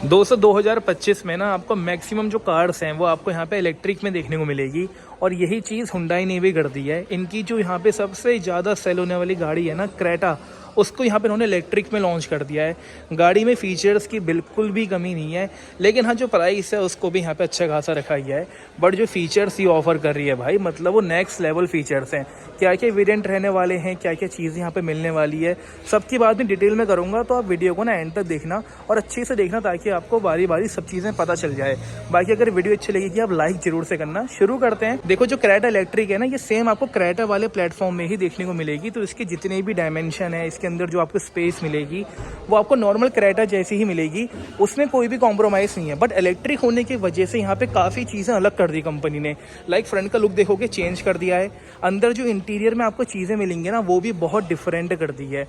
दोस्तों 2025 में ना आपको मैक्सिमम जो कार्स हैं वो आपको यहाँ पे इलेक्ट्रिक में देखने को मिलेगी और यही चीज़ हुंडई ने भी कर दी है। इनकी जो यहाँ पे सबसे ज़्यादा सेल होने वाली गाड़ी है ना क्रेटा, उसको यहाँ पे उन्होंने इलेक्ट्रिक में लॉन्च कर दिया है। गाड़ी में फीचर्स की बिल्कुल भी कमी नहीं है, लेकिन हाँ जो प्राइस है उसको भी यहाँ पे अच्छा खासा रखा गया है। बट जो फीचर्स ये ऑफर कर रही है भाई, मतलब वो नेक्स्ट लेवल फीचर्स हैं। क्या क्या वेरिएंट रहने वाले हैं, क्या क्या चीज़ें यहाँ पे मिलने वाली है, सबकी बात मैं डिटेल में करूँगा। तो आप वीडियो को ना एंड तक देखना और अच्छे से देखना ताकि आपको बारी बारी सब चीज़ें पता चल जाए। बाकी अगर वीडियो अच्छी लगेगी आप लाइक जरूर से करना। शुरू करते हैं। देखो जो क्रेटा इलेक्ट्रिक है ना, ये सेम आपको क्रेटा वाले प्लेटफॉर्म में ही देखने को मिलेगी। तो इसके जितने भी डायमेंशन है, इसके अंदर जो आपको स्पेस मिलेगी वो आपको नॉर्मल क्रेटा जैसी ही मिलेगी, उसमें कोई भी कॉम्प्रोमाइज़ नहीं है। बट इलेक्ट्रिक होने की वजह से यहाँ पे काफ़ी चीज़ें अलग कर दी कंपनी ने। लाइक फ्रंट का लुक देखोगे चेंज कर दिया है, अंदर जो इंटीरियर में आपको चीज़ें मिलेंगी ना वो भी बहुत डिफरेंट कर दी है।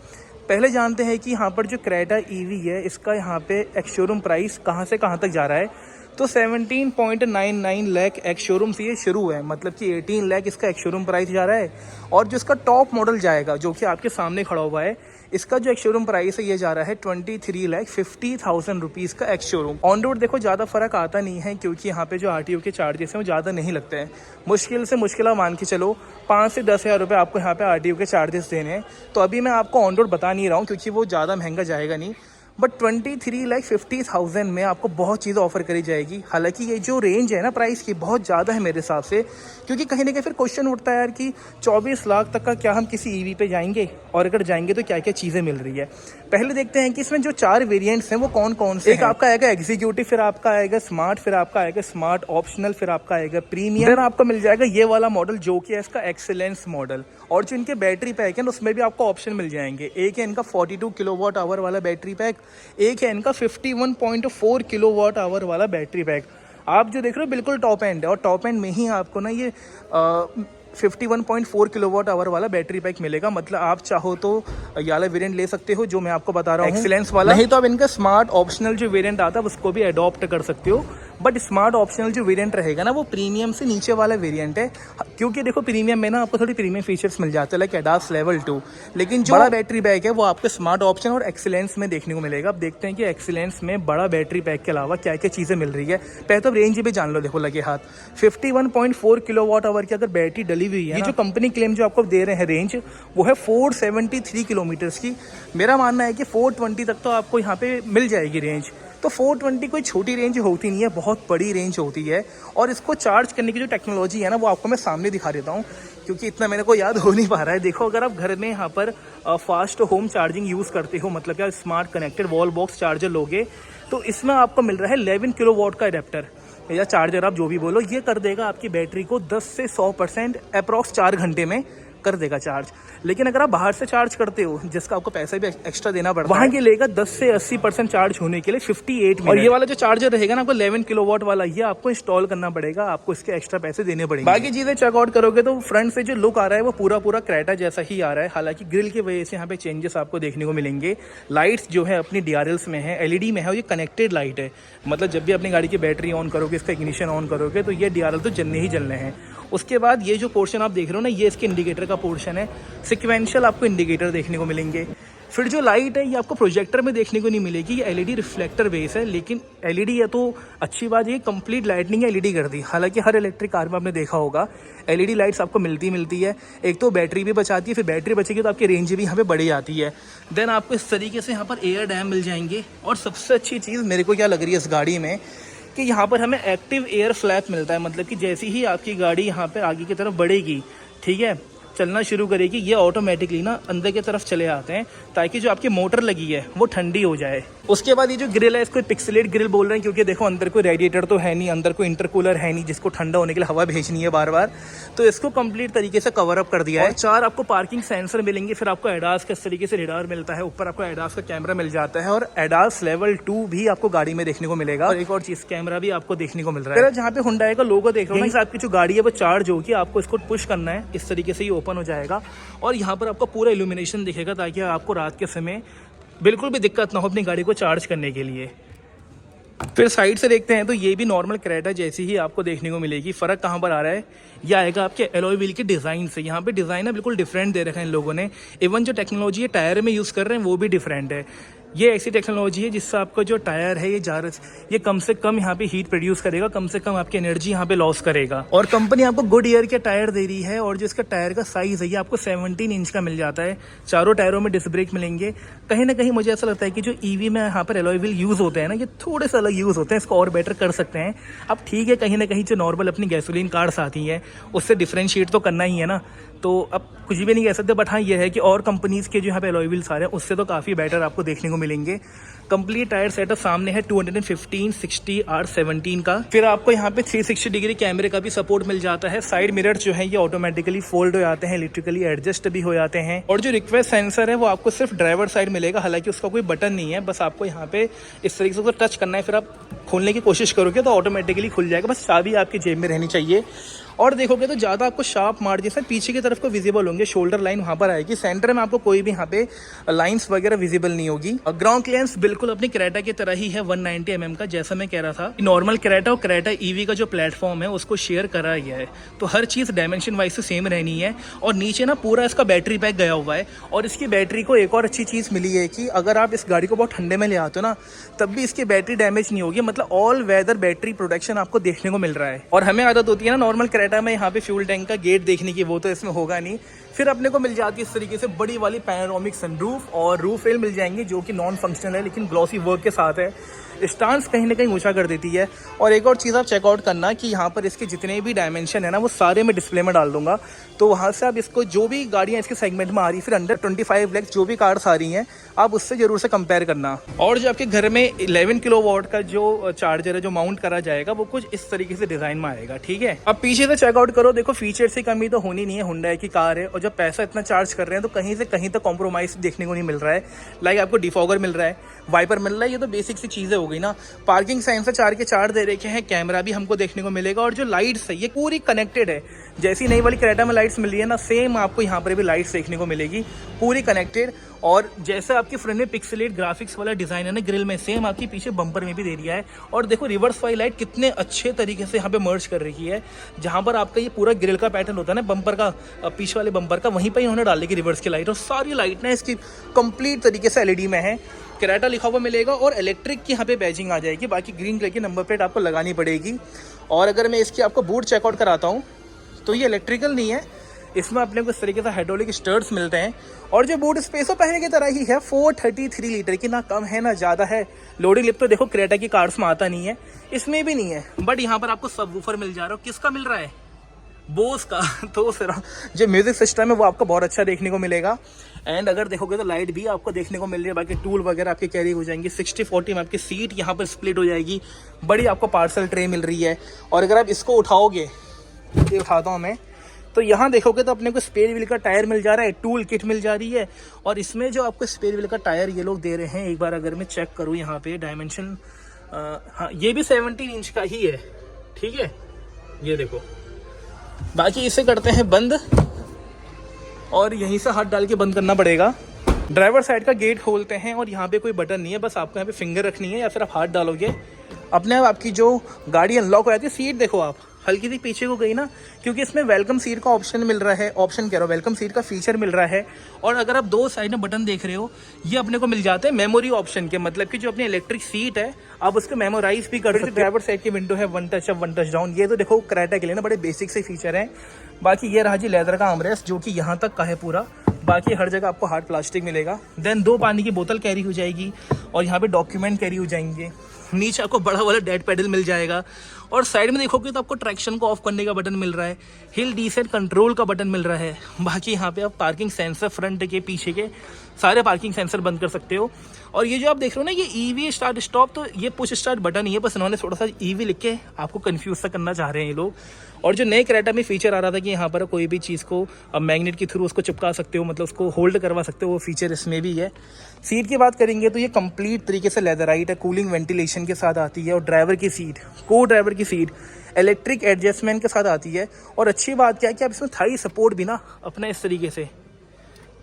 पहले जानते हैं कि यहाँ पर जो क्रेटा ईवी है इसका यहाँ पे एक्स शोरूम प्राइस कहाँ से कहाँ तक जा रहा है। तो 17.99 लाख एक्स शोरूम से ये शुरू है, मतलब कि 18 लाख इसका एक्स शोरूम प्राइस जा रहा है। और जो इसका टॉप मॉडल जाएगा जो कि आपके सामने खड़ा हुआ है, इसका जो एक्स शोरूम प्राइस है ये जा रहा है 23,50,000 रुपीज़ का एक्स शोरूम। ऑन रोड देखो ज़्यादा फर्क आता नहीं है, क्योंकि यहाँ पे जो RTO के चार्जेस हैं वो ज़्यादा नहीं लगते हैं। मुश्किल से मुश्किल मान के चलो 5 से 10 हज़ार रुपये आपको यहाँ पे RTO के चार्जेस देने हैं। तो अभी मैं आपको ऑन रोड बता नहीं रहा हूँ क्योंकि वो ज़्यादा महंगा जाएगा नहीं। बट 23,50,000 में आपको बहुत चीज़ें ऑफर करी जाएगी। हालांकि ये जो रेंज है ना प्राइस की बहुत ज़्यादा है मेरे हिसाब से, क्योंकि कहीं ना कहीं फिर क्वेश्चन उठता है यार कि 24 लाख तक का क्या हम किसी ईवी पे जाएंगे, और अगर जाएंगे तो क्या क्या चीज़ें मिल रही है। पहले देखते हैं कि इसमें जो 4 वेरिएंट्स हैं वो कौन कौन से। एक आपका आएगा एग्जीक्यूटिव, फिर आपका आएगा स्मार्ट, फिर आपका आएगा स्मार्ट ऑप्शनल, फिर आपका आएगा प्रीमियम, फिर आपको मिल जाएगा ये वाला मॉडल जो कि है इसका एक्सीलेंस मॉडल। और जो इनके बैटरी पैक है उसमें भी आपको ऑप्शन मिल जाएंगे। एक है इनका 42 किलोवाट आवर वाला बैटरी पैक, एक है इनका 51.4 किलोवाट आवर वाला बैटरी पैक। आप जो देख रहे हो बिल्कुल टॉप एंड है, और टॉप एंड में ही आपको ना ये 51.4 किलोवाट आवर वाला बैटरी पैक मिलेगा। मतलब आप चाहो तो ये वाला वेरिएंट ले सकते हो जो मैं आपको बता रहा हूँ एक्सीलेंस वाला, नहीं तो आप इनका स्मार्ट ऑप्शनल जो वेरिएंट आता है उसको भी अडॉप्ट कर सकते हो। बट स्मार्ट ऑप्शनल जो वेरिएंट रहेगा ना वो प्रीमियम से नीचे वाला वेरिएंट है, क्योंकि देखो प्रीमियम में ना आपको थोड़ी प्रीमियम फीचर्स मिल जाते हैं लाइक ADAS लेवल 2। लेकिन जो बड़ा बैटरी पैक है वो आपको स्मार्ट ऑप्शन और एक्सीलेंस में देखने को मिलेगा। अब देखते हैं कि एक्सीलेंस में बड़ा बैटरी पैक के अलावा क्या क्या चीज़ें मिल रही है। पहले तो रेंज भी जान लो, देखो लगे हाथ 51.4 किलोवाट आवर की अगर बैटरी डली हुई है, जो कंपनी क्लेम जो आपको दे रहे हैं रेंज वो है 473 किलोमीटर्स की। मेरा मानना है कि 420 तक तो आपको यहाँ पे मिल जाएगी रेंज। तो 420 कोई छोटी रेंज होती नहीं है, बहुत बड़ी रेंज होती है। और इसको चार्ज करने की जो टेक्नोलॉजी है ना वो आपको मैं सामने दिखा देता हूँ, क्योंकि इतना मेरे को याद हो नहीं पा रहा है। देखो अगर आप घर में यहाँ पर फास्ट होम चार्जिंग यूज़ करते हो, मतलब क्या smart connected wall box charger लोगे, तो इसमें आपको मिल रहा है 11 किलोवाट का एडेप्टर या चार्जर, आप जो भी बोलो। ये कर देगा आपकी बैटरी को 10 से 100% अप्रॉक्स 4 घंटे में कर देगा चार्ज। लेकिन अगर आप बाहर से चार्ज करते हो जिसका आपको पैसा भी एक्स्ट्रा देना पड़ता है, वहाँ ये लेगा 10 से 80% चार्ज होने के लिए 58 मिनट। और ये वाला जो चार्जर रहेगा ना आपको 11 किलोवाट वाला, ये आपको इंस्टॉल करना पड़ेगा, आपको इसके एक्स्ट्रा पैसे देने पड़ेंगे। बाकी चीजें चेकआउट करोगे तो फ्रंट से जो लुक आ रहा है वो पूरा पूरा क्रेटा जैसा ही आ रहा है। हालांकि ग्रिल की वजह से यहाँ पे चेंजेस आपको देखने को मिलेंगे। लाइट्स जो है अपनी DRLs में है, LED में है, और ये कनेक्टेड लाइट है। मतलब जब भी अपनी गाड़ी की बैटरी ऑन करोगे, इसका इग्निशन ऑन करोगे तो ये DRL तो जलने ही जलने हैं। उसके बाद ये जो पोर्शन आप देख रहे हो ना, ये इसके इंडिकेटर का पोर्शन है। सिक्वेंशियल आपको इंडिकेटर देखने को मिलेंगे। फिर जो लाइट है ये आपको प्रोजेक्टर में देखने को नहीं मिलेगी, ये LED रिफ्लेक्टर बेस है। लेकिन LED है तो अच्छी बात, ये कंप्लीट लाइटनिंग LED कर दी। हालांकि हर इलेक्ट्रिक कार में आपने देखा होगा LED लाइट्स आपको मिलती है। एक तो बैटरी भी बचाती है, फिर बैटरी बचेगी तो आपकी रेंज भी यहाँ पे बढ़ी जाती है। देन आपको इस तरीके से यहाँ पर एयर डैम मिल जाएंगे। और सबसे अच्छी चीज़ मेरे को क्या लग रही है इस गाड़ी में कि यहाँ पर हमें एक्टिव एयर फ्लैप मिलता है। मतलब कि जैसी ही आपकी गाड़ी यहाँ पे आगे की तरफ बढ़ेगी, ठीक है, चलना शुरू करेगी, ये ऑटोमेटिकली ना अंदर की तरफ चले आते हैं ताकि जो आपकी मोटर लगी है वो ठंडी हो जाए। उसके बाद ये जो ग्रिल है इसको पिक्सेलेट ग्रिल बोल रहे हैं, क्योंकि देखो अंदर कोई रेडिएटर तो है नहीं, अंदर कोई इंटरकूलर है नहीं जिसको ठंडा होने के लिए हवा भेजनी है बार बार। तो इसको कंप्लीट तरीके से कवर अप कर दिया है। 4 आपको पार्किंग सेंसर मिलेंगे, फिर आपको ADAS का इस तरीके से रेडार मिलता है, ऊपर आपको ADAS का कैमरा मिल जाता है, और ADAS लेवल 2 भी आपको गाड़ी में देखने को मिलेगा। और एक और चीज, कैमरा भी आपको देखने को मिल रहा है। जहाँ पे हुंडई का लोगो देख रहे हो ना, आपकी जो गाड़ी है वो चार्ज होगी, आपको इसको पुश करना है, इस तरीके से ही ओपन हो जाएगा। और यहाँ पर आपको पूरा इल्यूमिनेशन दिखेगा ताकि आपको रात के समय बिल्कुल भी दिक्कत ना हो अपनी गाड़ी को चार्ज करने के लिए। फिर साइड से देखते हैं तो ये भी नॉर्मल क्रेटा जैसी ही आपको देखने को मिलेगी। फ़र्क कहाँ पर आ रहा है, ये आएगा आपके एलॉय व्हील के डिज़ाइन से। यहाँ पे डिज़ाइन है बिल्कुल डिफरेंट दे रखा है इन लोगों ने। इवन जो टेक्नोलॉजी है टायर में यूज़ कर रहे हैं वो भी डिफरेंट है। ये ऐसी टेक्नोलॉजी है जिससे आपका जो टायर है ये कम से कम यहाँ पे हीट प्रोड्यूस करेगा, कम से कम आपकी एनर्जी यहाँ पे लॉस करेगा। और कंपनी आपको गुडईयर के टायर दे रही है और जो इसका टायर का साइज है ये आपको 17 इंच का मिल जाता है। चारों टायरों में डिस्क ब्रेक मिलेंगे। कहीं ना कहीं मुझे ऐसा लगता है कि जो ईवी में यहाँ पर एलॉय व्हील यूज होते हैं ना, ये थोड़े से अलग यूज होते हैं, इसको और बेटर कर सकते हैं। अब ठीक है, कहीं ना कहीं जो नॉर्मल अपनी गैसोलीन कार्स आती हैं उससे डिफ्रेंशिएट तो करना ही है ना, तो अब कुछ भी नहीं कह सकते। बट हाँ ये है कि और कंपनीज के जो यहाँ पे एलॉय व्हील्स आ रहे हैं उससे तो काफ़ी बेटर आपको देखने को मिलेंगे। कंप्लीट टायर सेटअप सामने है 215 60 R17 का। फिर आपको यहाँ पे 360 डिग्री कैमरे का भी सपोर्ट मिल जाता है। साइड मिरर जो है ये ऑटोमेटिकली फोल्ड हो जाते हैं, इलेक्ट्रिकली एडजस्ट भी हो जाते हैं। और जो रिक्वेस्ट सेंसर है वो आपको सिर्फ ड्राइवर साइड मिलेगा, हालांकि उसका कोई बटन नहीं है, बस आपको यहाँ पे इस तरीके से टच करना है। फिर आप खोलने की कोशिश करोगे तो ऑटोमेटिकली खुल जाएगा, बस चाबी आपकी जेब में रहनी चाहिए। और देखोगे तो ज़्यादा आपको शार्प मार्जिन है पीछे की तरफ को विजिबल होंगे, शोल्डर लाइन वहाँ पर आएगी। सेंटर में आपको कोई भी यहाँ पे लाइंस वगैरह विजिबल नहीं होगी। ग्राउंड क्लियरेंस बिल्कुल अपनी क्रेटा की तरह ही है 190 mm का। जैसा मैं कह रहा था, नॉर्मल क्रेटा और क्रेटा ईवी का जो प्लेटफॉर्म है उसको शेयर करा गया है, तो हर चीज़ डायमेंशन वाइज से सेम रहनी है। और नीचे ना पूरा इसका बैटरी पैक गया हुआ है। और इसकी बैटरी को एक और अच्छी चीज़ मिली है कि अगर आप इस गाड़ी को बहुत ठंडे में ले आते हो ना, तब भी इसकी बैटरी डैमेज नहीं होगी। मतलब ऑल वेदर बैटरी प्रोटेक्शन आपको देखने को मिल रहा है। और हमें आदत होती है ना नॉर्मल क्रेटा में यहाँ पे फ्यूल टैंक का गेट देखने की, वो तो इसमें होगा नहीं। फिर अपने को मिल जाती है इस तरीके से बड़ी वाली पैनोरामिक सनरूफ और रूफ रेल मिल जाएंगी जो कि नॉन फंक्शनल है लेकिन ग्लॉसी वर्क के साथ है। स्टांस कहीं ना कहीं ऊंचा कर देती है। और एक और चीज़ आप चेकआउट करना कि यहाँ पर इसके जितने भी डायमेंशन है ना वो सारे मैं डिस्प्ले में डाल दूंगा, तो वहाँ से आप इसको जो भी गाड़ियाँ इसके सेगमेंट में आ रही फिर अंडर 25 लाख जो भी कार्स आ रही हैं आप उससे जरूर से कंपेयर करना। और जो आपके घर में 11 किलोवाट का जो चार्जर है जो माउंट करा जाएगा वो कुछ इस तरीके से डिजाइन में आएगा, ठीक है। अब पीछे से चेकआउट करो, देखो फीचर्स की कमी तो होनी नहीं है, हुंडई की कार है और जब पैसा इतना चार्ज कर रहे हैं तो कहीं से कहीं तक कॉम्प्रोमाइज देखने को नहीं मिल रहा है। लाइक आपको डिफॉगर मिल रहा है, वाइपर मिल रहा है, ये तो बेसिक सी चीजें हो गई ना। पार्किंग सेंसर 4 के 4 दे रखे हैं, कैमरा भी हमको देखने को मिलेगा। और जो लाइट्स है ये पूरी कनेक्टेड है, जैसी नई वाली क्रेटा में लाइट्स मिल रही है ना, सेम आपको यहाँ पर भी लाइट्स देखने को मिलेगी, पूरी कनेक्टेड। और जैसे आपकी फ्रंट में पिक्सेलेट ग्राफिक्स वाला डिजाइन है ना ग्रिल में, सेम आपकी पीछे बम्पर में भी दे दिया है। और देखो रिवर्स वाली लाइट कितने अच्छे तरीके से यहाँ पे मर्ज कर रही है, जहाँ पर आपका ये पूरा ग्रिल का पैटर्न होता है ना बम्पर का, पीछे वाले बम्पर का, वहीं पर इन्होंने डाल दी रिवर्स की लाइट। और सारी लाइट ना इसकी कंप्लीट तरीके से LED में है। क्रेटा लिखा हुआ मिलेगा और इलेक्ट्रिक की यहाँ पे बैजिंग आ जाएगी, बाकी ग्रीन कलर की नंबर प्लेट आपको लगानी पड़ेगी। और अगर मैं इसकी आपको बूट चेकआउट कराता हूँ तो ये इलेक्ट्रिकल नहीं है, इसमें अपने को इस तरीके से हाइड्रोलिक स्टर्ट्स मिलते हैं। और जो बूट स्पेस हो पहले की तरह ही है, 433 लीटर की, ना कम है ना ज़्यादा है। लोडिंग लिफ्ट तो देखो क्रेटा की कार्स में आता नहीं है, इसमें भी नहीं है। बट यहाँ पर आपको सबवूफर मिल जा रहा है, किसका मिल रहा है? बोस का। तो जो म्यूजिक सिस्टम है वो आपको बहुत अच्छा देखने को मिलेगा। एंड अगर देखोगे तो लाइट भी आपको देखने को मिल रही है, बाकी टूल वगैरह आपके कैरी हो जाएंगे। 60-40 में आपकी सीट यहाँ पर स्प्लिट हो जाएगी, बड़ी आपको पार्सल ट्रे मिल रही है। और अगर आप इसको उठाओगे, ये उठाता हूँ मैं, तो यहाँ देखोगे तो अपने को स्पेयर व्हील का टायर मिल जा रहा है, टूल किट मिल जा रही है। और इसमें जो आपको स्पेयर व्हील का टायर ये लोग दे रहे हैं, एक बार अगर मैं चेक करूँ यहाँ पे डायमेंशन, हाँ ये भी 17 इंच का ही है, ठीक है, ये देखो। बाकी इसे करते हैं बंद और यहीं से हाथ डाल के बंद करना पड़ेगा। ड्राइवर साइड का गेट खोलते हैं और यहाँ पे कोई बटन नहीं है, बस आपको यहाँ पे फिंगर रखनी है या फिर आप हाथ डालोगे अपने आप आपकी जो गाड़ी अनलॉक हो जाती है। सीट देखो आप हल्की सी पीछे को गई ना, क्योंकि इसमें वेलकम सीट का ऑप्शन मिल रहा है, ऑप्शन कह रहा हूँ, वेलकम सीट का फीचर मिल रहा है। और अगर आप दो साइड में बटन देख रहे हो, ये अपने को मिल जाते हैं मेमोरी ऑप्शन के, मतलब कि जो अपनी इलेक्ट्रिक सीट है आप उसको मेमोराइज भी कर सकते हो। ड्राइवर साइड की विंडो है, one touch up one touch down, ये तो देखो क्रेटा के लिए ना बड़े बेसिक से फीचर हैं। बाकी ये रहा जी लेदर का आर्मरेस्ट जो कि यहाँ तक का है पूरा, बाकी हर जगह आपको हार्ड प्लास्टिक मिलेगा। देन 2 पानी की बोतल कैरी हो जाएगी और यहाँ पे डॉक्यूमेंट कैरी हो जाएंगे। नीचे आपको बड़ा वाला डेड पेडल मिल जाएगा और साइड में देखोगे तो आपको ट्रैक्शन को ऑफ करने का बटन मिल रहा है, हिल डिसेंट कंट्रोल का बटन मिल रहा है। बाकी यहाँ पे आप पार्किंग सेंसर फ्रंट के पीछे के सारे पार्किंग सेंसर बंद कर सकते हो। और ये जो आप देख रहे हो ना, ये ईवी स्टार्ट स्टॉप, तो ये पुश स्टार्ट बटन ही है, बस इन्होंने थोड़ा सा ईवी लिख के आपको कंफ्यूज सा करना चाह रहे हैं ये लोग। और जो नए क्रेटा में फीचर आ रहा था कि यहाँ पर कोई भी चीज़ को मैग्नेट के थ्रू उसको चिपका सकते हो, मतलब उसको होल्ड करवा सकते हो, वो फीचर इसमें भी है। सीट की बात करेंगे तो ये कंप्लीट तरीके से लेदराइट है, कूलिंग वेंटिलेशन के साथ आती है। और ड्राइवर की सीट, को ड्राइवर की सीट इलेक्ट्रिक एडजस्टमेंट के साथ आती है। और अच्छी बात क्या है कि आप इसमें थाई सपोर्ट भी ना अपना इस तरीके से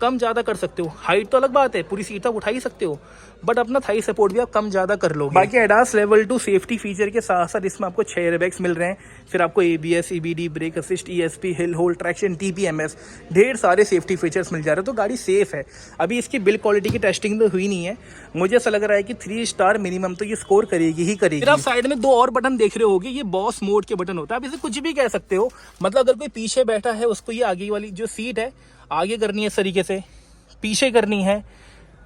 कम ज़्यादा कर सकते हो। हाइट तो अलग बात है, पूरी सीट तक उठा ही सकते हो, बट अपना थाई सपोर्ट भी आप कम ज़्यादा कर लोगे। बाकी एडास लेवल 2 सेफ्टी फीचर के साथ साथ इसमें आपको 6 एयरबैग्स मिल रहे हैं, फिर आपको ABS, EBD, brake assist, ESP, hill hold, traction, TPMS, ढेर सारे सेफ्टी फीचर्स मिल जा रहे हैं। तो गाड़ी सेफ है। अभी इसकी बिल्ड क्वालिटी की टेस्टिंग तो हुई नहीं है, मुझे ऐसा लग रहा है कि 3 स्टार मिनिमम तो ये स्कोर करेगी ही करेगी। फिर आप साइड में 2 और बटन देख रहे होगे, ये बॉस मोड के बटन होता है। आप इसे कुछ भी कह सकते हो, मतलब अगर कोई पीछे बैठा है उसको ये आगे वाली जो सीट है आगे करनी है, इस तरीके से पीछे करनी है,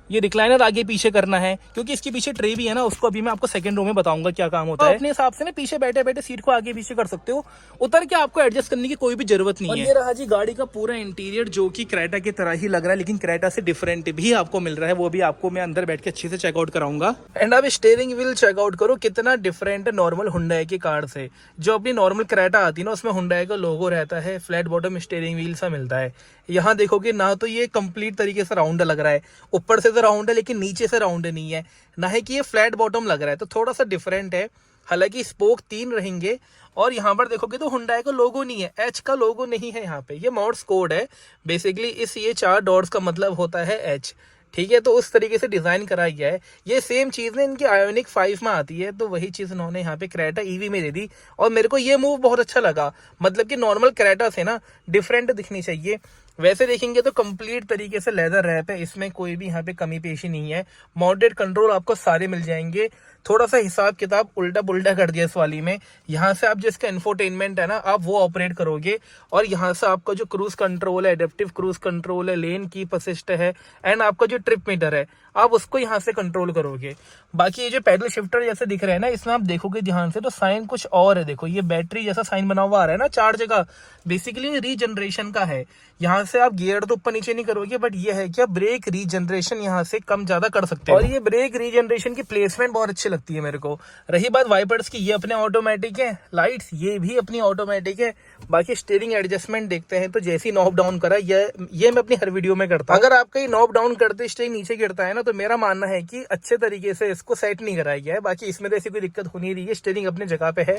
ये रिक्लाइनर आगे पीछे करना है, क्योंकि इसके पीछे ट्रे भी है ना, उसको अभी मैं आपको सेकंड रो में बताऊंगा क्या काम होता है। अपने हिसाब से ना पीछे बैठे बैठे सीट को आगे पीछे कर सकते हो, उतर के आपको एडजस्ट करने की कोई भी जरूरत नहीं है। ये रहा जी गाड़ी का पूरा इंटीरियर, जो कि क्रेटा की तरह ही लग रहा है, लेकिन क्रेटा से डिफरेंट भी आपको मिल रहा है, वो भी आपको मैं अंदर बैठ के अच्छे से चेकआउट कराऊंगा। एंड अब स्टीयरिंग व्हील चेकआउट करो, कितना डिफरेंट है नॉर्मल हुंडई की कार से। जो अपनी नॉर्मल क्रेटा आती है ना, उसमें हुंडई का लोगो रहता है, फ्लैट बॉटम स्टीयरिंग व्हील सा मिलता है। यहाँ देखोगे ना तो ये कंप्लीट तरीके से राउंड लग रहा है, ऊपर से तो राउंड है लेकिन नीचे से राउंड नहीं है, ना है कि ये फ्लैट बॉटम लग रहा है, तो थोड़ा सा डिफरेंट है। हालांकि स्पोक 3 रहेंगे, और यहाँ पर देखोगे तो हुंडई का लोगो नहीं है, एच का लोगो नहीं है यहाँ पे, ये मोड्स कोड है बेसिकली। इस ये 4 डॉट्स का मतलब होता है एच, ठीक है। तो उस तरीके से डिजाइन करा गया है। ये सेम चीज ना इनकी आयोनिक 5 में आती है, तो वही चीज उन्होंने यहाँ पे क्रेटा EV में दे दी, और मेरे को ये मूव बहुत अच्छा लगा। मतलब कि नॉर्मल क्रेटा से ना डिफरेंट दिखनी चाहिए। वैसे देखेंगे तो कंप्लीट तरीके से लेदर रैप है, इसमें कोई भी यहाँ पे कमी पेशी नहीं है। माउंटेड कंट्रोल आपको सारे मिल जाएंगे। थोड़ा सा हिसाब किताब उल्टा पुल्टा कर दिया इस वाली में। यहाँ से आप जिसका इंफोटेनमेंट है ना, आप वो ऑपरेट करोगे, और यहाँ से आपका जो क्रूज कंट्रोल है, एडेप्टिव क्रूज कंट्रोल है, लेन कीप असिस्ट है, एंड आपका जो ट्रिप मीटर है, आप उसको यहाँ से कंट्रोल करोगे। बाकी ये जो पैडल शिफ्टर जैसे दिख रहे हैं ना, इसमें आप देखोगे ध्यान से तो साइन कुछ और है। देखो ये बैटरी जैसा साइन बना हुआ आ रहा है ना 4 जगह, बेसिकली रीजनरेशन का है। यहाँ से आप गियर तो ऊपर नीचे नहीं करोगे, बट ये है कि आप ब्रेक रीजनरेशन यहाँ से कम ज्यादा कर सकते हो। और ये ब्रेक रीजनरेशन की प्लेसमेंट बहुत अच्छी लगती है मेरे को। रही बात वाइपर्स की, ये अपने ऑटोमेटिक है, लाइट्स ये भी अपनी ऑटोमेटिक है। बाकी स्टीयरिंग एडजस्टमेंट देखते हैं तो जैसे ही नॉब डाउन करा, ये मैं अपनी हर वीडियो में करता हूँ। अगर आपका ये नॉब डाउन करते स्टीयरिंग नीचे गिरता है ना, तो मेरा मानना है कि अच्छे तरीके से इसको सेट नहीं कराया गया है। बाकी इसमें तो ऐसी कोई दिक्कत हो नहीं रही है, स्टीयरिंग अपनी जगह पे है,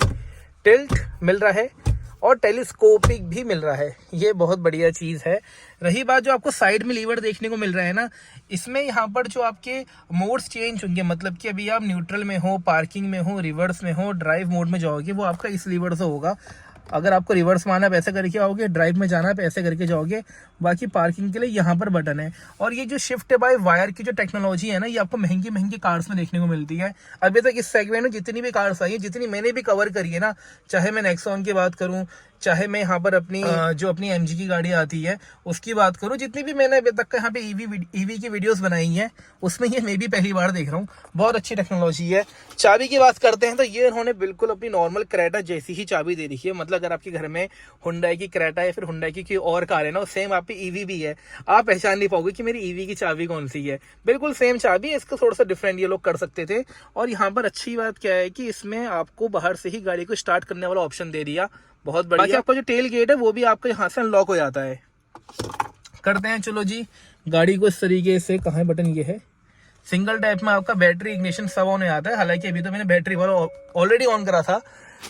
टिल्ट मिल रहा है, और टेलीस्कोपिक भी मिल रहा है, ये बहुत बढ़िया चीज है। रही बात जो आपको साइड में लीवर देखने को मिल रहा है ना, इसमें यहाँ पर जो आपके मोड्स चेंज होंगे, मतलब कि अभी आप न्यूट्रल में हो, पार्किंग में हो, रिवर्स में हो, ड्राइव मोड में जाओगे, वो आपका इस लीवर से होगा। अगर आपको रिवर्स मारना आप ऐसे करके आओगे, ड्राइव में जाना आप ऐसे करके जाओगे। बाकी पार्किंग के लिए यहाँ पर बटन है। और ये जो शिफ्ट बाय वायर की जो टेक्नोलॉजी है ना, ये आपको महंगी महंगी कार्स में देखने को मिलती है। अभी तक इस सेगमेंट में जितनी भी कार्स आई है, जितनी मैंने भी कवर करी है ना, चाहे मैं नेक्सॉन की बात करूं, चाहे मैं यहाँ पर अपनी जो अपनी MG की गाड़ी आती है उसकी बात करूं, जितनी भी मैंने अभी तक यहाँ पे EV की वीडियोस बनाई हैं, उसमें ये मैं भी पहली बार देख रहा हूँ। बहुत अच्छी टेक्नोलॉजी है। चाबी की बात करते हैं तो ये उन्होंने बिल्कुल अपनी नॉर्मल क्रेटा जैसी ही चाबी दे रखी है। मतलब अगर आपके घर में हुंडई की क्रेटा या फिर हुंडई की कोई और कार है ना, सेम आप पे EV भी है, आप पहचान नहीं पाओगे कि मेरी EV की चाबी कौन सी है। बिल्कुल सेम चाबी है, इसको थोड़ा सा डिफरेंट ये लोग कर सकते थे। और यहाँ पर अच्छी बात क्या है कि इसमें आपको बाहर से ही गाड़ी को स्टार्ट करने वाला ऑप्शन दे दिया, बहुत बढ़िया। बाकी आपका जो टेल गेट है वो भी आपका यहाँ से अनलॉक हो जाता है। करते हैं चलो जी गाड़ी को इस तरीके से। कहाँ है बटन? ये है। सिंगल टैप में आपका बैटरी इग्निशन सब ऑन हो जाता है। हालांकि अभी तो मैंने बैटरी वाला ऑलरेडी ऑन करा था।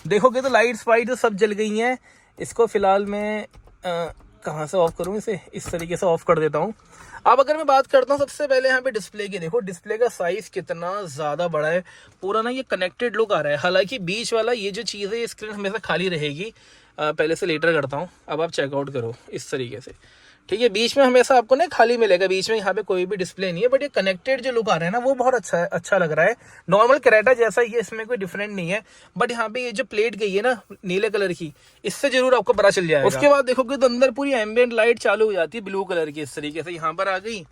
देखोगे तो लाइट्स वाइट तो सब जल गई हैं। इसको फिलहाल मैं कहाँ से ऑफ करूँ? इसे इस तरीके से ऑफ कर देता हूँ। अब अगर मैं बात करता हूँ सबसे पहले यहाँ पे डिस्प्ले की, देखो डिस्प्ले का साइज कितना ज्यादा बड़ा है। पूरा ना ये कनेक्टेड लुक आ रहा है। हालांकि बीच वाला ये जो चीज है, ये स्क्रीन हमेशा खाली रहेगी। पहले से लेटर करता हूँ। अब आप चेकआउट करो इस तरीके से, ठीक है। बीच में हमेशा आपको ना खाली मिलेगा, बीच में यहाँ पे कोई भी डिस्प्ले नहीं है। बट ये कनेक्टेड जो लुक आ रहा है ना, वो बहुत अच्छा लग रहा है। नॉर्मल क्रेटा जैसा ही है, इसमें कोई डिफरेंट नहीं है। बट यहाँ पे ये जो प्लेट गई है ना नीले कलर की, इससे जरूर आपको पता चल जाएगा। उसके बाद देखोगे तो अंदर पूरी एम्बिएंट लाइट चालू हो जाती है ब्लू कलर की। इस तरीके से यहाँ पर आ गई,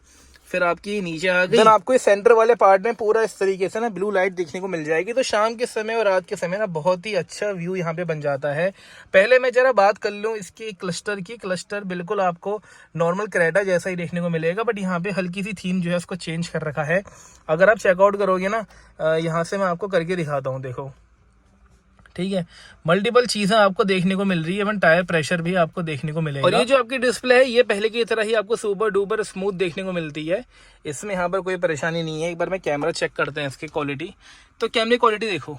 फिर आपकी नीचे आ गई। आपको इस सेंटर वाले पार्ट में पूरा इस तरीके से ना ब्लू लाइट देखने को मिल जाएगी। तो शाम के समय और रात के समय ना बहुत ही अच्छा व्यू यहाँ पे बन जाता है। पहले मैं जरा बात कर लूँ इसकी क्लस्टर की। क्लस्टर बिल्कुल आपको नॉर्मल क्रेटा जैसा ही देखने को मिलेगा, बट यहाँ पे हल्की सी थीम जो है उसको चेंज कर रखा है। अगर आप चेकआउट करोगे ना, यहाँ से मैं आपको करके दिखाता हूँ। देखो ठीक है, मल्टीपल चीजें आपको देखने को मिल रही है। इवन टायर प्रेशर भी आपको देखने को मिलेगा। और ये जो आपकी डिस्प्ले है, ये पहले की तरह ही आपको सुपर डुपर स्मूथ देखने को मिलती है। इसमें यहाँ पर कोई परेशानी नहीं है। एक बार मैं कैमरा चेक करते हैं इसकी क्वालिटी। तो कैमरे क्वालिटी देखो,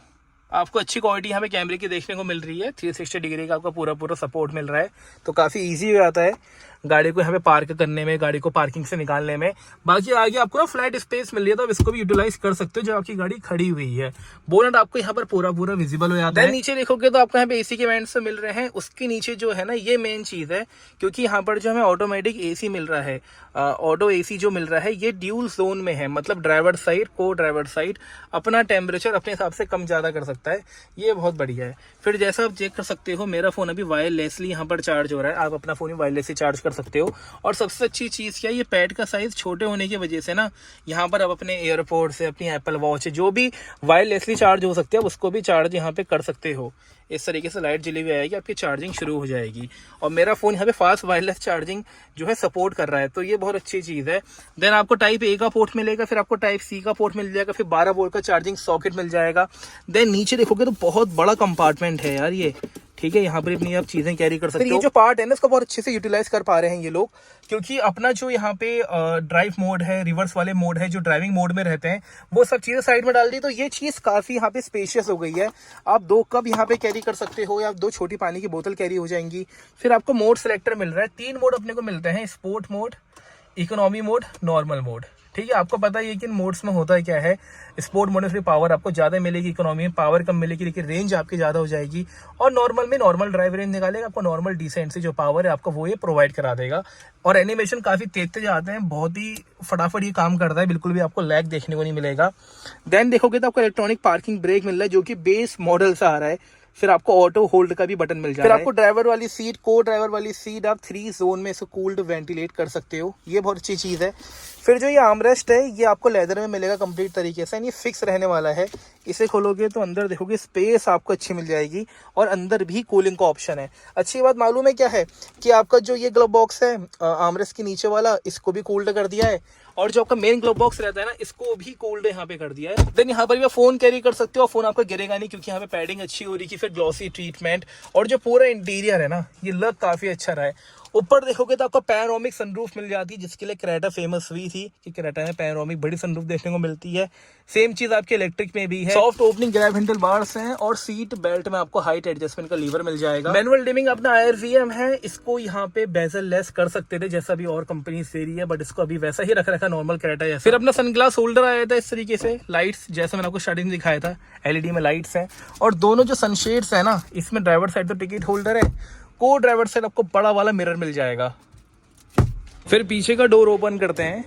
आपको अच्छी क्वालिटी यहाँ पे कैमरे की देखने को मिल रही है। 360 डिग्री का आपका पूरा सपोर्ट मिल रहा है, तो काफ़ी ईजी हो जाता है। गाड़ी को यहाँ पे पार्क करने में, गाड़ी को पार्किंग से निकालने में। बाकी आगे आपको ना फ्लैट स्पेस मिल रही है, तो आप इसको भी यूटिलाइज कर सकते हो जब आपकी गाड़ी खड़ी हुई है। बोनट आपको यहाँ पर पूरा विजिबल हो जाता है। नीचे देखोगे तो आपको यहाँ पे एसी के वेंट्स मिल रहे हैं। उसके नीचे जो है ना, ये मेन चीज है, क्योंकि यहाँ पर जो हमें ऑटोमेटिक एसी मिल रहा है, ऑटो एसी जो मिल रहा है, ये ड्यूल जोन में है। मतलब ड्राइवर साइड, को ड्राइवर साइड अपना टेम्परेचर अपने हिसाब से कम ज्यादा कर सकता है। ये बहुत बढ़िया है। फिर जैसा आप चेक कर सकते हो, मेरा फोन अभी वायरलेसली यहाँ पर चार्ज हो रहा है। आप अपना फोन वायरलेसली चार्ज कर सकते हो। और सबसे अच्छी चीज क्या है, ये पैड का साइज छोटे होने की वजह से ना, यहाँ पर आप अपने एयरपोर्ट से, अपनी एप्पल वॉच, जो भी वायरलेसली चार्ज हो सकते हैं, उसको भी चार्ज यहाँ पे कर सकते हो। इस तरीके से लाइट जली हुई आएगी, आपकी चार्जिंग शुरू हो जाएगी। और मेरा फोन यहाँ पे फास्ट वायरलेस चार्जिंग जो है सपोर्ट कर रहा है, तो ये बहुत अच्छी चीज है। देन आपको टाइप ए का पोर्ट मिलेगा, फिर आपको टाइप सी का पोर्ट मिल जाएगा, फिर 12 वोल्ट का चार्जिंग सॉकेट मिल जाएगा। देन नीचे देखोगे तो बहुत बड़ा कंपार्टमेंट है यार ये, ठीक है। यहाँ पर अपनी आप चीजें कैरी कर सकते हो। ये जो पार्ट है ना, इसको बहुत अच्छे से यूटिलाइज कर पा रहे हैं ये लोग, क्योंकि अपना जो यहाँ पे ड्राइव मोड है, रिवर्स वाले मोड है, जो ड्राइविंग मोड में रहते हैं, वो सब चीजें साइड में डाल दी। तो ये चीज काफी यहाँ पे स्पेशियस हो गई है। आप 2 कप यहाँ पे कैरी कर सकते हो, या 2 छोटी पानी की बोतल कैरी हो जाएंगी। फिर आपको मोड सिलेक्टर मिल रहा है। 3 मोड अपने को मिलते हैं, sport mode, economy mode, normal mode, ठीक है। आपको पता है कि इन मोड्स में होता है क्या है, स्पोर्ट मोड में फिर पावर आपको ज्यादा मिलेगी, इकोनॉमी में पावर कम मिलेगी, लेकिन रेंज आपकी ज्यादा हो जाएगी। और नॉर्मल में नॉर्मल ड्राइव रेंज निकालेगा, आपको नॉर्मल डिसेंट से जो पावर है आपको वो ये प्रोवाइड करा देगा। और एनिमेशन काफी तेज आते हैं, बहुत ही फटाफट ये काम करता है, बिल्कुल भी आपको लैग देखने को नहीं मिलेगा। देन देखोगे तो आपको इलेक्ट्रॉनिक पार्किंग ब्रेक मिल रहा है, जो कि बेस मॉडल से आ रहा है। फिर आपको ऑटो होल्ड का भी बटन मिल जाएगा। फिर आपको ड्राइवर वाली सीट, को ड्राइवर वाली सीट आप 3 जोन में इसको कूल्ड वेंटिलेट कर सकते हो, ये बहुत अच्छी चीज है। फिर जो ये आर्मरेस्ट है, ये आपको लेदर में मिलेगा कंप्लीट तरीके से, ये फिक्स रहने वाला है। इसे खोलोगे तो अंदर देखोगे स्पेस आपको अच्छी मिल जाएगी, और अंदर भी कूलिंग का ऑप्शन है। अच्छी बात मालूम है क्या है, कि आपका जो ये ग्लव बॉक्स है आर्मरेस्ट के नीचे वाला, इसको भी कूल्ड कर दिया है। और जो आपका मेन ग्लव बॉक्स रहता है ना, इसको भी कूल्ड यहाँ पे कर दिया है। देन यहाँ पर भी आप फोन कैरी कर सकते हो, फोन आपका गिरेगा नहीं, क्योंकि यहाँ पे पैडिंग अच्छी हो रही है। फिर ग्लॉसी ट्रीटमेंट, और जो पूरा इंटीरियर है ना, ये लुक काफी अच्छा रहा है। ऊपर देखोगे तो आपको पैनोरामिक सनरूफ मिल जाती है, जिसके लिए क्रेटा फेमस हुई थी कि क्रेटा में पैनोरामिक बड़ी सनरूफ देखने को मिलती है। सेम चीज आपके इलेक्ट्रिक में भी है। Soft opening grab handle bars हैं, और सीट बेल्ट में आपको हाइट एडजस्टमेंट का लीवर मिल जाएगा। मैनुअल डिमिंग अपना IRVM है, इसको यहाँ पे बेजल लेस कर सकते थे, जैसा भी और कंपनी दे रही है, बट इसको अभी वैसा ही रख रखा नॉर्मल क्रेटा जैसा। फिर अपना सनग्लास होल्डर आया था इस तरीके से, लाइट्स जैसे मैंने आपको स्टार्टिंग में दिखाया था, LED में लाइट्स हैं। और दोनों जो सनशेड्स है ना, इसमें ड्राइवर साइड तो टिकट होल्डर है, को ड्राइवर साइड आपको बड़ा वाला मिरर मिल जाएगा। फिर पीछे का डोर ओपन करते हैं,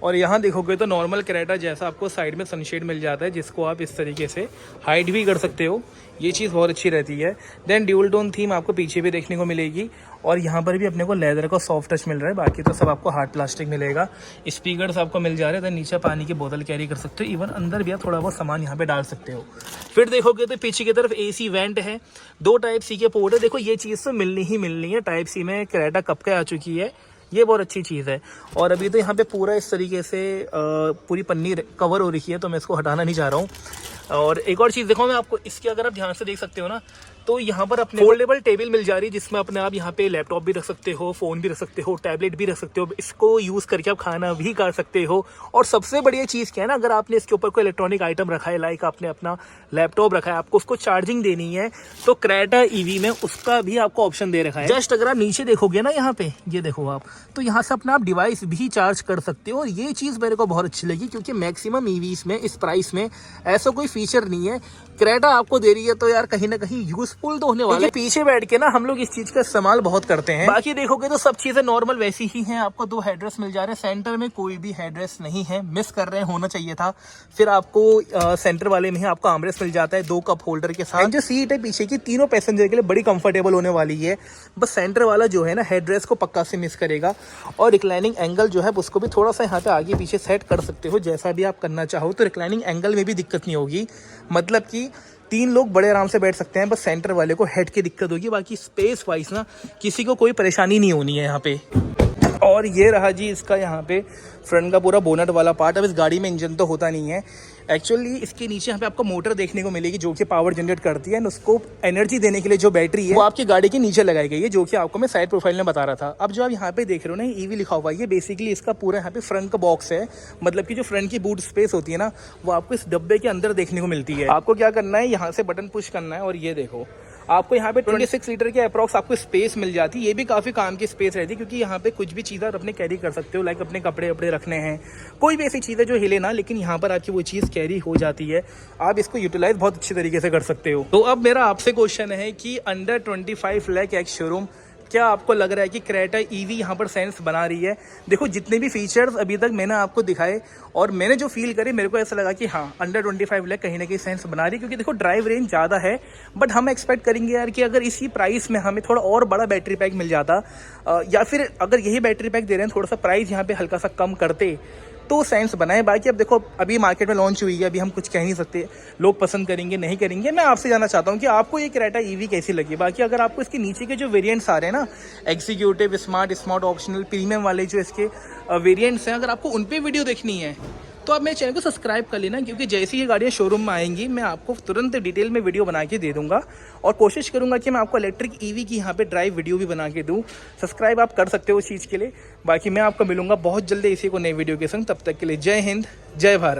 और यहाँ देखोगे तो नॉर्मल क्रेटा जैसा आपको साइड में सनशेड मिल जाता है, जिसको आप इस तरीके से हाइड भी कर सकते हो। ये चीज़ बहुत अच्छी रहती है। देन ड्यूल टोन थीम आपको पीछे भी देखने को मिलेगी, और यहाँ पर भी अपने को लेदर का सॉफ्ट टच मिल रहा है, बाकी तो सब आपको हार्ड प्लास्टिक मिलेगा। स्पीकर्स आपको मिल जा रहे हैं। देन नीचे पानी की बोतल कैरी कर सकते हो, इवन अंदर भी आप थोड़ा बहुत सामान यहाँ पे डाल सकते हो। फिर देखोगे तो पीछे की तरफ AC वेंट है, 2 टाइप C के पोर्ट है। देखो ये चीज़ तो मिलनी ही मिलनी है, टाइप C में क्रेटा कब के आ चुकी है, ये बहुत अच्छी चीज़ है। और अभी तो यहाँ पे पूरा इस तरीके से पूरी पन्नी कवर हो रही है, तो मैं इसको हटाना नहीं चाह रहा हूँ। और एक और चीज़ देखो मैं आपको, इसके अगर आप ध्यान से देख सकते हो ना, तो यहाँ पर अपने फोल्डेबल टेबल मिल जा रही है, जिसमें अपने आप यहाँ पे लैपटॉप भी रख सकते हो, फोन भी रख सकते हो, टैबलेट भी रख सकते हो। इसको यूज करके आप खाना भी खा सकते हो। और सबसे बढ़िया चीज़ क्या है ना, अगर आपने इसके ऊपर कोई इलेक्ट्रॉनिक आइटम रखा है, लाइक आपने अपना लैपटॉप रखा है, आपको उसको चार्जिंग देनी है, तो क्रेटा EV में उसका भी आपको ऑप्शन दे रखा है। जस्ट अगर आप नीचे देखोगे ना, यहाँ पे ये देखो आप, तो यहाँ से अपना आप डिवाइस भी चार्ज कर सकते हो। और ये चीज़ मेरे को बहुत अच्छी लगी, क्योंकि मैक्सिमम EVs में इस प्राइस में ऐसा कोई फीचर नहीं है। क्रेटा आपको दे रही है, तो यार कहीं ना कहीं यूजफुल तो होने वाला है। पीछे बैठ के ना हम लोग इस चीज का इस्तेमाल बहुत करते हैं। बाकी देखोगे तो सब चीजें नॉर्मल वैसी ही हैं। आपको 2 हेडरेस्ट मिल जा रहे हैं, सेंटर में कोई भी हेडरेस्ट नहीं है, मिस कर रहे हैं, होना चाहिए था। फिर आपको सेंटर वाले में ही आपको आर्मरेस्ट मिल जाता है 2 कप होल्डर के साथ। जो सीट है पीछे की, तीनों पैसेंजर के लिए बड़ी कंफर्टेबल होने वाली है। बस सेंटर वाला जो है ना, हेडरेस्ट को पक्का से मिस करेगा। और रिक्लाइनिंग एंगल जो है उसको भी थोड़ा सा यहाँ पे आगे पीछे सेट कर सकते हो, जैसा भी आप करना चाहो। तो रिक्लाइनिंग एंगल में भी दिक्कत नहीं होगी, मतलब कि 3 लोग बड़े आराम से बैठ सकते हैं। बस सेंटर वाले को हेड की दिक्कत होगी, बाकी स्पेस वाइज ना किसी को कोई परेशानी नहीं होनी है यहाँ पे। और ये रहा जी इसका यहाँ पे फ्रंट का पूरा बोनट वाला पार्ट। अब इस गाड़ी में इंजन तो होता नहीं है एक्चुअली, इसके नीचे यहाँ पे आपको मोटर देखने को मिलेगी, जो कि पावर जनरेट करती है। उसको एनर्जी देने के लिए जो बैटरी है वो आपकी गाड़ी के नीचे लगाई गई है, जो कि आपको मैं साइड प्रोफाइल में बता रहा था। अब जो आप यहाँ पे देख रहे हो ना, EV लिखा हुआ है, ये बेसिकली इसका पूरा यहाँ पे फ्रंट का बॉक्स है। मतलब कि जो फ्रंट की बूट स्पेस होती है ना, वो आपको इस डब्बे के अंदर देखने को मिलती है। आपको क्या करना है, यहाँ से बटन पुश करना है, और ये देखो आपको यहाँ पे 26 लीटर के अप्रॉक्स आपको स्पेस मिल जाती है। ये भी काफ़ी काम की स्पेस रहती है, क्योंकि यहाँ पे कुछ भी चीज़ आप अपने कैरी कर सकते हो, लाइक अपने कपड़े वपड़े रखने हैं, कोई भी ऐसी चीज़ है जो हिले ना, लेकिन यहाँ पर आपकी वो चीज़ कैरी हो जाती है। आप इसको यूटिलाइज बहुत अच्छी तरीके से कर सकते हो। तो अब मेरा आपसे क्वेश्चन है कि अंडर 25 लाख एक्स शोरूम, क्या आपको लग रहा है कि क्रेटा ईवी यहाँ पर सेंस बना रही है? देखो, जितने भी फीचर्स अभी तक मैंने आपको दिखाए और मैंने जो फील करे, मेरे को ऐसा लगा कि हाँ, अंडर 25 लाख कहीं ना कहीं सेंस बना रही है, क्योंकि देखो ड्राइव रेंज ज़्यादा है। बट हम एक्सपेक्ट करेंगे यार कि अगर इसी प्राइस में हमें थोड़ा और बड़ा बैटरी पैक मिल जाता, या फिर अगर यही बैटरी पैक दे रहे हैं, थोड़ा सा प्राइस यहाँ पे हल्का सा कम करते तो सेंस बनाए। बाकी अब देखो, अभी मार्केट में लॉन्च हुई है, अभी हम कुछ कह नहीं सकते, लोग पसंद करेंगे नहीं करेंगे। मैं आपसे जानना चाहता हूँ कि आपको ये क्रेटा ईवी कैसी लगी। बाकी अगर आपको इसके नीचे के जो वेरिएंट्स आ रहे हैं ना, एग्जीक्यूटिव, स्मार्ट ऑप्शनल, प्रीमियम वाले जो इसके वेरिएंट्स हैं, अगर आपको उन पे वीडियो देखनी है तो आप मेरे चैनल को सब्सक्राइब कर लेना, क्योंकि जैसी ये गाड़ियाँ शोरूम में आएंगी मैं आपको तुरंत डिटेल में वीडियो बना के दे दूंगा, और कोशिश करूंगा कि मैं आपको इलेक्ट्रिक ईवी की यहाँ पे ड्राइव वीडियो भी बना के दूँ। सब्सक्राइब आप कर सकते हो उस चीज़ के लिए। बाकी मैं आपको मिलूंगा बहुत जल्दी इसी को नई वीडियो के संग। तब तक के लिए जय हिंद, जय भारत।